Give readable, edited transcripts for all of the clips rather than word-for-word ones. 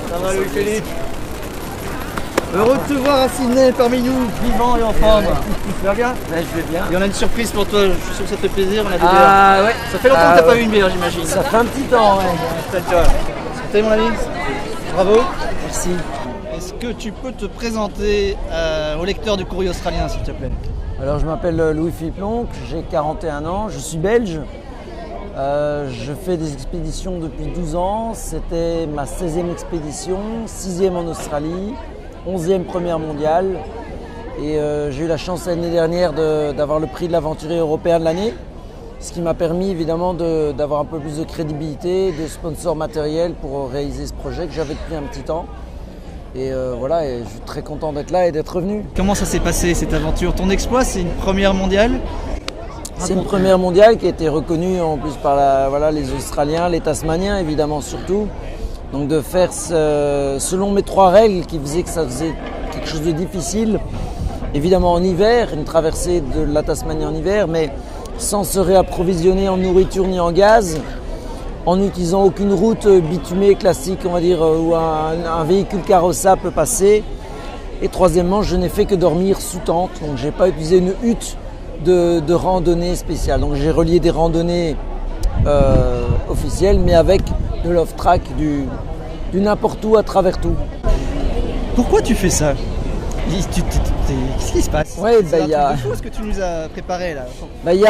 Ça va Louis-Philippe? Heureux de te voir à Sydney parmi nous, vivant et en forme. Tu vas bien? Ouais, je vais bien. Et on a une surprise pour toi, je suis sûr que ça te fait plaisir, on a des bières. Ah ouais. Ça fait longtemps que t'as pas eu une bière, j'imagine. Ça fait un petit temps, ouais. Santé mon ami. Bravo. Merci. Est-ce que tu peux te présenter au lecteur du Courrier australien s'il te plaît? Alors je m'appelle Louis-Philippe Lonc, j'ai 41 ans, je suis belge. Je fais des expéditions depuis 12 ans. C'était ma 16e expédition, 6e en Australie, 11e première mondiale. Et j'ai eu la chance l'année dernière d'avoir le prix de l'aventurier européen de l'année. Ce qui m'a permis évidemment d'avoir un peu plus de crédibilité, de sponsors matériels pour réaliser ce projet que j'avais depuis un petit temps. Et voilà, et je suis très content d'être là et d'être revenu. Comment ça s'est passé cette aventure? Ton exploit, c'est une première mondiale? C'est une première mondiale qui a été reconnue en plus par les Australiens, les Tasmaniens évidemment surtout. Donc de faire selon mes 3 règles qui faisaient que ça faisait quelque chose de difficile. Évidemment en hiver, une traversée de la Tasmanie en hiver, mais sans se réapprovisionner en nourriture ni en gaz, en n'utilisant aucune route bitumée classique, on va dire, où un véhicule carrossable peut passer. Et troisièmement, je n'ai fait que dormir sous tente, donc je n'ai pas utilisé une hutte de randonnée spéciale. Donc j'ai relié des randonnées officielles, mais avec de l'off-track, du n'importe où à travers tout. Pourquoi tu fais ça? Qu'est-ce qui se passe? Ouais, c'est un truc de fou ce que tu nous as préparé là. Il y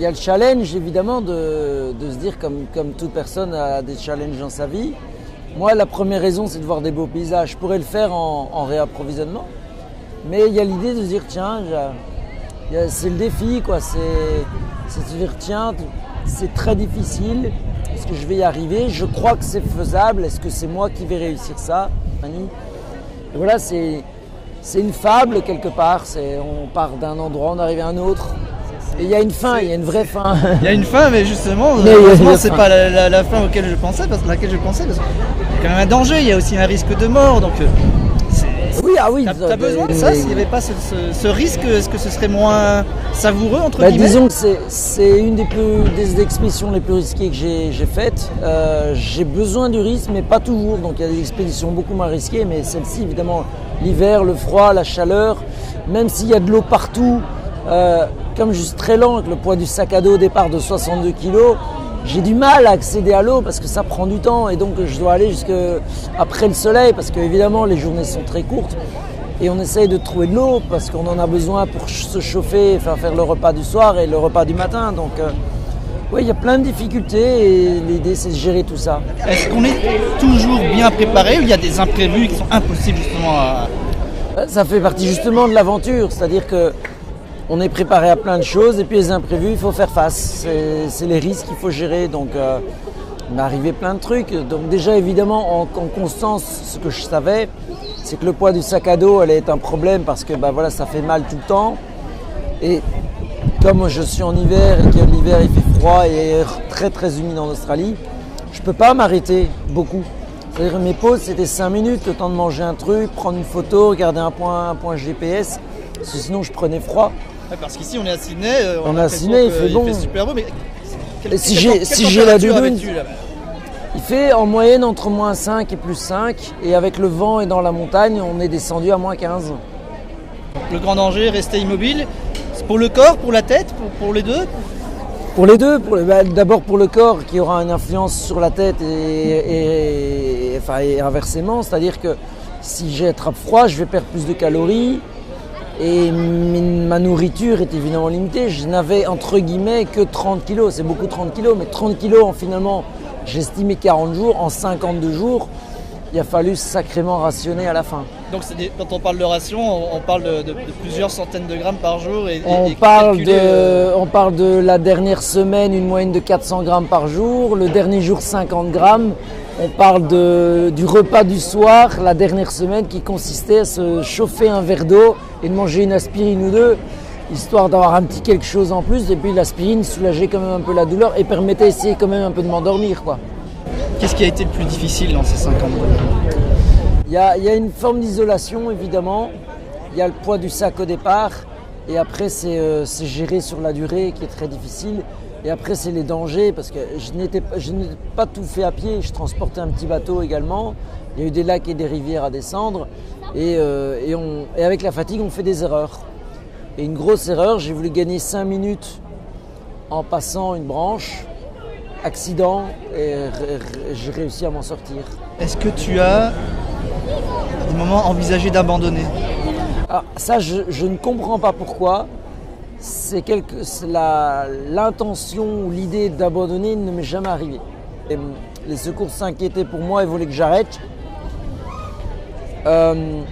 a le challenge évidemment de se dire comme toute personne a des challenges dans sa vie. Moi la première raison c'est de voir des beaux paysages. Je pourrais le faire en réapprovisionnement. Mais il y a l'idée de se dire tiens, c'est le défi quoi. C'est de se dire tiens, c'est très difficile. Est-ce que je vais y arriver? Je crois que c'est faisable. Est-ce que c'est moi qui vais réussir ça? Et voilà, c'est une fable quelque part, on part d'un endroit, on arrive à un autre. Et il y a une fin, il y a une vraie fin. Il y a une fin, mais justement, c'est pas la fin laquelle je pensais, parce qu'il y a quand même un danger, il y a aussi un risque de mort. Donc, t'as besoin de ça, s'il n'y avait pas ce risque, est-ce que ce serait moins savoureux entre guillemets? Disons que c'est une des expéditions les plus risquées que j'ai faites. J'ai besoin du risque, mais pas toujours. Donc il y a des expéditions beaucoup moins risquées, mais celle-ci évidemment, l'hiver, le froid, la chaleur, même s'il y a de l'eau partout, comme je suis très lent avec le poids du sac à dos au départ de 62 kg, j'ai du mal à accéder à l'eau parce que ça prend du temps et donc je dois aller jusqu'après le soleil parce qu'évidemment les journées sont très courtes et on essaye de trouver de l'eau parce qu'on en a besoin pour se chauffer, faire le repas du soir et le repas du matin. Donc oui, il y a plein de difficultés et l'idée c'est de gérer tout ça. Est-ce qu'on est toujours bien préparé ou il y a des imprévus qui sont impossibles justement à... Ça fait partie justement de l'aventure, c'est-à-dire que on est préparé à plein de choses et puis les imprévus, il faut faire face. C'est les risques qu'il faut gérer. Donc, il m'est arrivé plein de trucs. Donc déjà, évidemment, en constance, ce que je savais, c'est que le poids du sac à dos allait être un problème parce que ça fait mal tout le temps. Et comme je suis en hiver et que l'hiver il fait froid et très très humide en Australie, je ne peux pas m'arrêter beaucoup. C'est-à-dire que mes pauses, c'était 5 minutes, le temps de manger un truc, prendre une photo, regarder un point GPS. Parce que sinon, je prenais froid. Ouais, parce qu'ici on est à Sydney, il fait bon. Il fait super beau, mais si j'ai la doudoune, il fait en moyenne entre moins 5 et plus 5 et avec le vent et dans la montagne, on est descendu à moins 15. Le grand danger, rester immobile, c'est pour le corps, pour la tête, pour les deux? Pour les deux, d'abord pour le corps qui aura une influence sur la tête et inversement, c'est-à-dire que si j'attrape froid, je vais perdre plus de calories. Et ma nourriture est évidemment limitée. Je n'avais entre guillemets que 30 kilos. C'est beaucoup 30 kilos, mais 30 kilos en finalement, j'estimais 40 jours. En 52 jours, il a fallu sacrément rationner à la fin. Donc quand on parle de ration, on parle de plusieurs centaines de grammes par jour. On parle de la dernière semaine, une moyenne de 400 grammes par jour. Le dernier jour, 50 grammes. On parle du repas du soir, la dernière semaine, qui consistait à se chauffer un verre d'eau et de manger une aspirine ou deux, histoire d'avoir un petit quelque chose en plus. Et puis l'aspirine soulageait quand même un peu la douleur et permettait d'essayer quand même un peu de m'endormir, quoi. Qu'est-ce qui a été le plus difficile dans ces 50 jours? Il y a une forme d'isolation, évidemment. Il y a le poids du sac au départ. Et après, c'est gérer sur la durée qui est très difficile. Et après, c'est les dangers, parce que je n'ai pas tout fait à pied. Je transportais un petit bateau également. Il y a eu des lacs et des rivières à descendre. Et avec la fatigue, on fait des erreurs. Et une grosse erreur, j'ai voulu gagner 5 minutes en passant une branche. Accident, et j'ai réussi à m'en sortir. Est-ce que tu as, à des moments, envisagé d'abandonner? Ah, ça, je ne comprends pas pourquoi. L'intention ou l'idée d'abandonner ne m'est jamais arrivée. Et les secours s'inquiétaient pour moi et voulaient que j'arrête. Je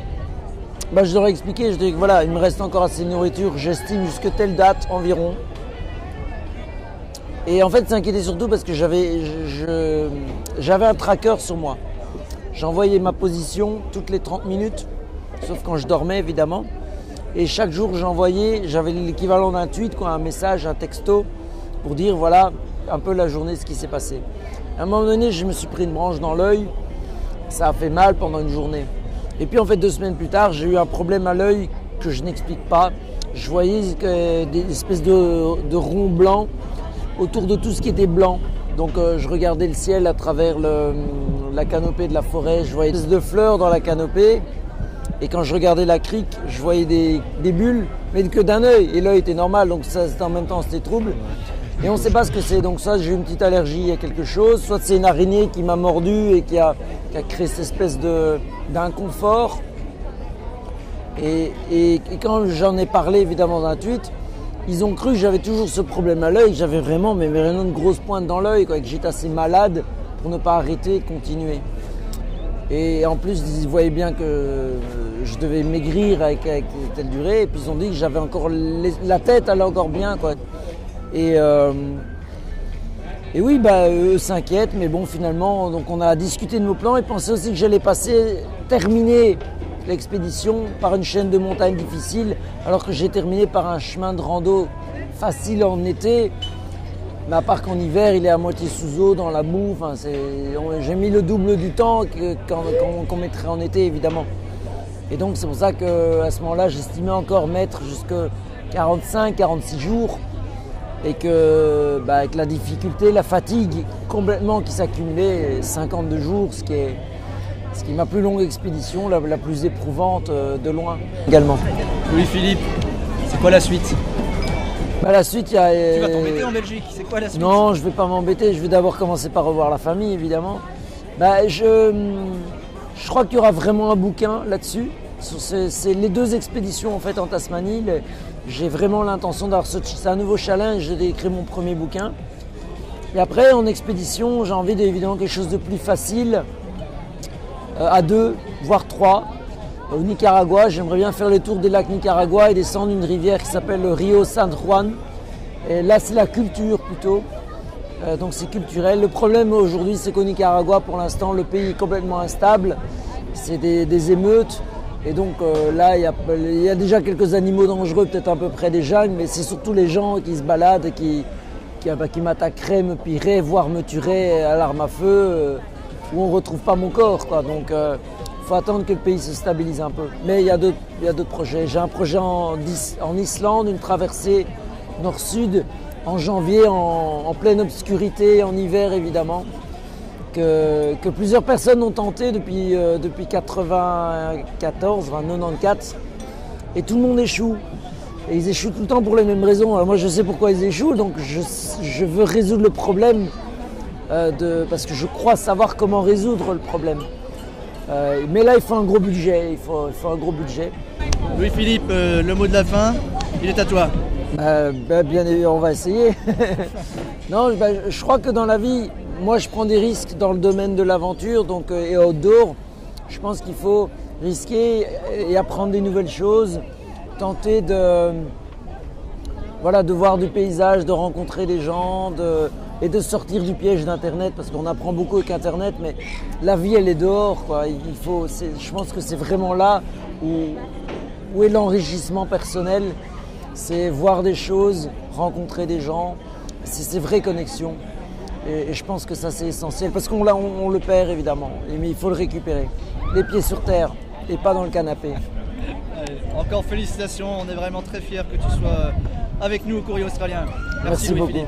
leur ai expliqué, je dis que voilà, il me reste encore assez de nourriture, j'estime jusque telle date environ. Et en fait, ils s'inquiétaient surtout parce que j'avais un tracker sur moi. J'envoyais ma position toutes les 30 minutes, sauf quand je dormais évidemment. Et chaque jour, j'avais l'équivalent d'un tweet, un message, un texto, pour dire voilà un peu la journée, ce qui s'est passé. À un moment donné, je me suis pris une branche dans l'œil, ça a fait mal pendant une journée. Et puis en fait, 2 semaines plus tard, j'ai eu un problème à l'œil que je n'explique pas. Je voyais des espèces de ronds blancs autour de tout ce qui était blanc. Donc je regardais le ciel à travers la canopée de la forêt, je voyais des espèces de fleurs dans la canopée. Et quand je regardais la crique, je voyais des bulles, mais que d'un œil. Et l'œil était normal, donc ça, en même temps c'était trouble. Et on ne sait pas ce que c'est. Donc ça, j'ai eu une petite allergie à quelque chose. Soit c'est une araignée qui m'a mordu et qui a créé cette espèce d'inconfort. Et quand j'en ai parlé évidemment dans un tweet, ils ont cru que j'avais toujours ce problème à l'œil, que j'avais vraiment vraiment une grosse pointe dans l'œil, que j'étais assez malade pour ne pas arrêter et continuer. Et en plus, ils voyaient bien que je devais maigrir avec telle durée. Et puis ils ont dit que j'avais encore la tête allait encore bien, quoi. Et oui, eux s'inquiètent, mais bon, finalement, donc on a discuté de nos plans et pensaient aussi que j'allais terminer l'expédition par une chaîne de montagnes difficile, alors que j'ai terminé par un chemin de rando facile en été. Mais à part qu'en hiver, il est à moitié sous eau, dans la boue. J'ai mis le double du temps qu'on mettrait en été, évidemment. Et donc, c'est pour ça qu'à ce moment-là, j'estimais encore mettre jusqu'à 45-46 jours. Et que, avec la difficulté, la fatigue complètement qui s'accumulait, 52 jours, ce qui est ma plus longue expédition, la plus éprouvante de loin également. Louis-Philippe, c'est quoi la suite ? La suite, il y a... Tu vas t'embêter en Belgique, c'est quoi la suite ? Non, je ne vais pas m'embêter, je vais d'abord commencer par revoir la famille, évidemment. Je crois qu'il y aura vraiment un bouquin là-dessus. C'est les 2 expéditions en fait en Tasmanie. J'ai vraiment l'intention d'avoir c'est un nouveau challenge d'écrire mon premier bouquin. Et après, en expédition, j'ai envie d'évidemment quelque chose de plus facile, à 2, voire 3. Au Nicaragua, j'aimerais bien faire le tour des lacs Nicaragua et descendre une rivière qui s'appelle le Rio San Juan. Et là, c'est la culture plutôt. Donc c'est culturel. Le problème aujourd'hui, c'est qu'au Nicaragua, pour l'instant, le pays est complètement instable. C'est des émeutes. Et donc là, il y a déjà quelques animaux dangereux, peut-être un peu près des jungles, mais c'est surtout les gens qui se baladent et qui m'attaqueraient, me pilleraient, voire me tueraient à l'arme à feu, où on ne retrouve pas mon corps, quoi. Donc il faut attendre que le pays se stabilise un peu. Mais il y a d'autres projets. J'ai un projet en Islande, une traversée nord-sud en janvier, en pleine obscurité, en hiver évidemment, que plusieurs personnes ont tenté depuis 94, 94, et tout le monde échoue. Et ils échouent tout le temps pour les mêmes raisons. Alors moi je sais pourquoi ils échouent, donc je veux résoudre le problème, parce que je crois savoir comment résoudre le problème. Mais là il faut un gros budget, il faut un gros budget. Louis-Philippe, le mot de la fin, il est à toi. Bien évidemment, on va essayer. Non, je crois que dans la vie, moi je prends des risques dans le domaine de l'aventure et outdoor. Je pense qu'il faut risquer et apprendre des nouvelles choses, tenter de voir du paysage, de rencontrer des gens et de sortir du piège d'Internet, parce qu'on apprend beaucoup avec Internet, mais la vie elle est dehors, quoi. Je pense que c'est vraiment là où est l'enrichissement personnel. C'est voir des choses, rencontrer des gens, c'est ces vraies connexions. Et je pense que ça c'est essentiel, parce qu'on le perd évidemment, mais il faut le récupérer. Les pieds sur terre et pas dans le canapé. Encore félicitations, on est vraiment très fiers que tu sois avec nous au Courrier Australien. Merci beaucoup. Philippe.